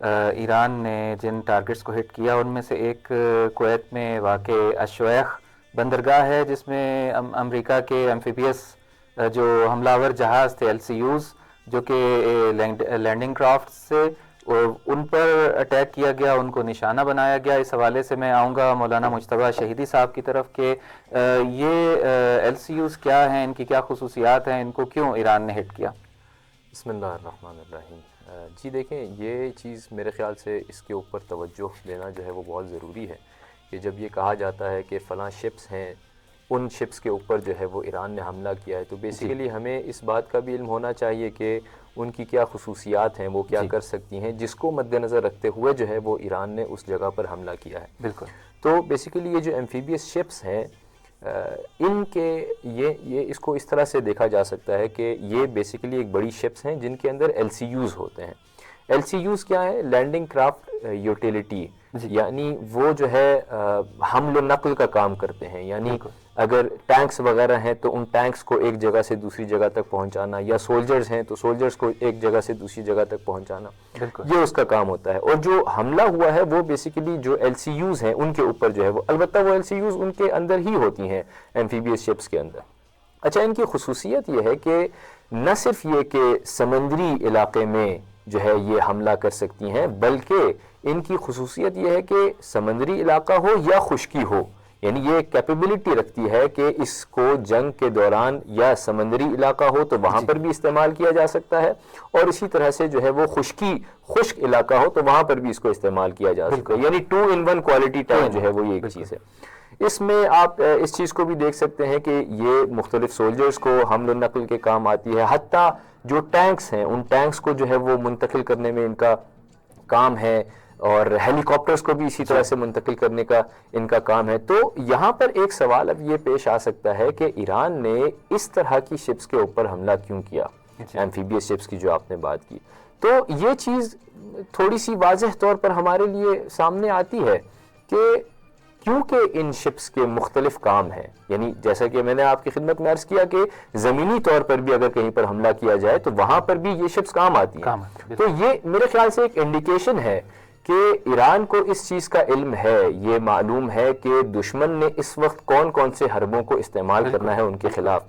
ایران نے جن ٹارگٹس کو ہٹ کیا ان میں سے ایک کویت میں واقع الشویخ بندرگاہ ہے، جس میں امریکہ کے ایمفیبیس جو حملہ آور جہاز تھے LCUs جو کہ لینڈنگ کرافٹ سے ان پر اٹیک کیا گیا، ان کو نشانہ بنایا گیا۔ اس حوالے سے میں آؤں گا مولانا مجتبیٰ شہیدی صاحب کی طرف کہ یہ LCUs کیا ہیں، ان کی کیا خصوصیات ہیں، ان کو کیوں ایران نے ہٹ کیا؟ بسم اللہ الرحمن الرحیم۔ جی دیکھیں، یہ چیز میرے خیال سے اس کے اوپر توجہ دینا جو ہے وہ بہت ضروری ہے کہ جب یہ کہا جاتا ہے کہ فلاں شپس ہیں، ان شپس کے اوپر جو ہے وہ ایران نے حملہ کیا ہے، تو بیسیکلی ہمیں اس بات کا بھی علم ہونا چاہیے کہ ان کی کیا خصوصیات ہیں، وہ کیا کر سکتی ہیں، جس کو مد نظر رکھتے ہوئے جو ہے وہ ایران نے اس جگہ پر حملہ کیا ہے۔ بالکل۔ تو بیسیکلی یہ جو ایمفیبیس شپس ہیں، ان کے یہ اس کو اس طرح سے دیکھا جا سکتا ہے کہ یہ بیسیکلی ایک بڑی شپس ہیں جن کے اندر LCUs ہوتے ہیں۔ LCUs کیا ہے؟ لینڈنگ کرافٹ یوٹیلیٹی، یعنی وہ جو ہے حمل و نقل کا کام کرتے ہیں، یعنی اگر ٹینکس وغیرہ ہیں تو ان ٹینکس کو ایک جگہ سے دوسری جگہ تک پہنچانا، یا سولجرز ہیں تو سولجرز کو ایک جگہ سے دوسری جگہ تک پہنچانا، یہ اس کا کام ہوتا ہے۔ اور جو حملہ ہوا ہے وہ بیسیکلی جو LCUs ہیں ان کے اوپر جو ہے وہ، البتہ وہ LCUs ان کے اندر ہی ہوتی ہیں ایمفیبیس شپس کے اندر۔ اچھا، ان کی خصوصیت یہ ہے کہ نہ صرف یہ کہ سمندری علاقے میں جو ہے یہ حملہ کر سکتی ہیں، بلکہ ان کی خصوصیت یہ ہے کہ سمندری علاقہ ہو یا خشکی ہو، یعنی یہ کیپیبلٹی رکھتی ہے کہ اس کو جنگ کے دوران یا سمندری علاقہ ہو تو وہاں پر بھی استعمال کیا جا سکتا ہے، اور اسی طرح سے جو ہے وہ خشک علاقہ ہو تو وہاں پر بھی اس کو استعمال کیا جا سکتا ہے، یعنی 2 in 1 کوالٹی ٹائم جو ہے وہ یہ ایک چیز ہے۔ اس میں آپ اس چیز کو بھی دیکھ سکتے ہیں کہ یہ مختلف سولجرز کو حمل و نقل کے کام آتی ہے، حتیٰ جو ٹینکس ہیں ان ٹینکس کو جو ہے وہ منتقل کرنے میں ان کا کام ہے، اور ہیلی کاپٹرز کو بھی اسی طرح سے منتقل کرنے کا ان کا کام ہے۔ تو یہاں پر ایک سوال اب یہ پیش آ سکتا ہے کہ ایران نے اس طرح کی شپس کے اوپر حملہ کیوں کیا، ایمفیبیس شپس کی جو آپ نے بات کی، تو یہ چیز تھوڑی سی واضح طور پر ہمارے لیے سامنے آتی ہے کہ کیونکہ ان شپس کے مختلف کام ہیں، یعنی جیسا کہ میں نے آپ کی خدمت میں عرض کیا کہ زمینی طور پر بھی اگر کہیں پر حملہ کیا جائے تو وہاں پر بھی یہ شپس کام آتی ہیں۔ تو یہ میرے خیال سے ایک انڈیکیشن ہے کہ ایران کو اس چیز کا علم ہے، یہ معلوم ہے کہ دشمن نے اس وقت کون کون سے حربوں کو استعمال کرنا ہے ان کے خلاف۔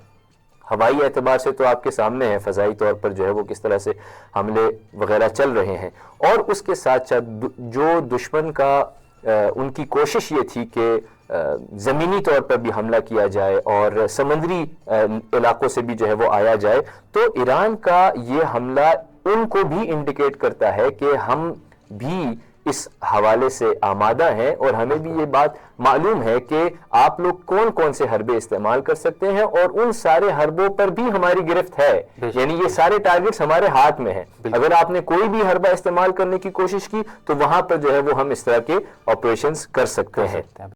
ہوائی اعتبار سے تو آپ کے سامنے ہے، فضائی طور پر جو ہے وہ کس طرح سے حملے وغیرہ چل رہے ہیں، اور اس کے ساتھ ساتھ جو دشمن کا ان کی کوشش یہ تھی کہ زمینی طور پر بھی حملہ کیا جائے اور سمندری علاقوں سے بھی جو ہے وہ آیا جائے، تو ایران کا یہ حملہ ان کو بھی انڈیکیٹ کرتا ہے کہ ہم بھی اس حوالے سے آمادہ ہیں، اور ہمیں بھی یہ بات معلوم ہے کہ آپ لوگ کون کون سے حربے استعمال کر سکتے ہیں، اور ان سارے حربوں پر بھی ہماری گرفت ہے، یعنی یہ سارے ٹارگٹس ہمارے ہاتھ میں ہیں۔ اگر آپ نے کوئی بھی حربہ استعمال کرنے کی کوشش کی تو وہاں پر جو ہے وہ ہم اس طرح کے آپریشنز کر سکتے ہیں۔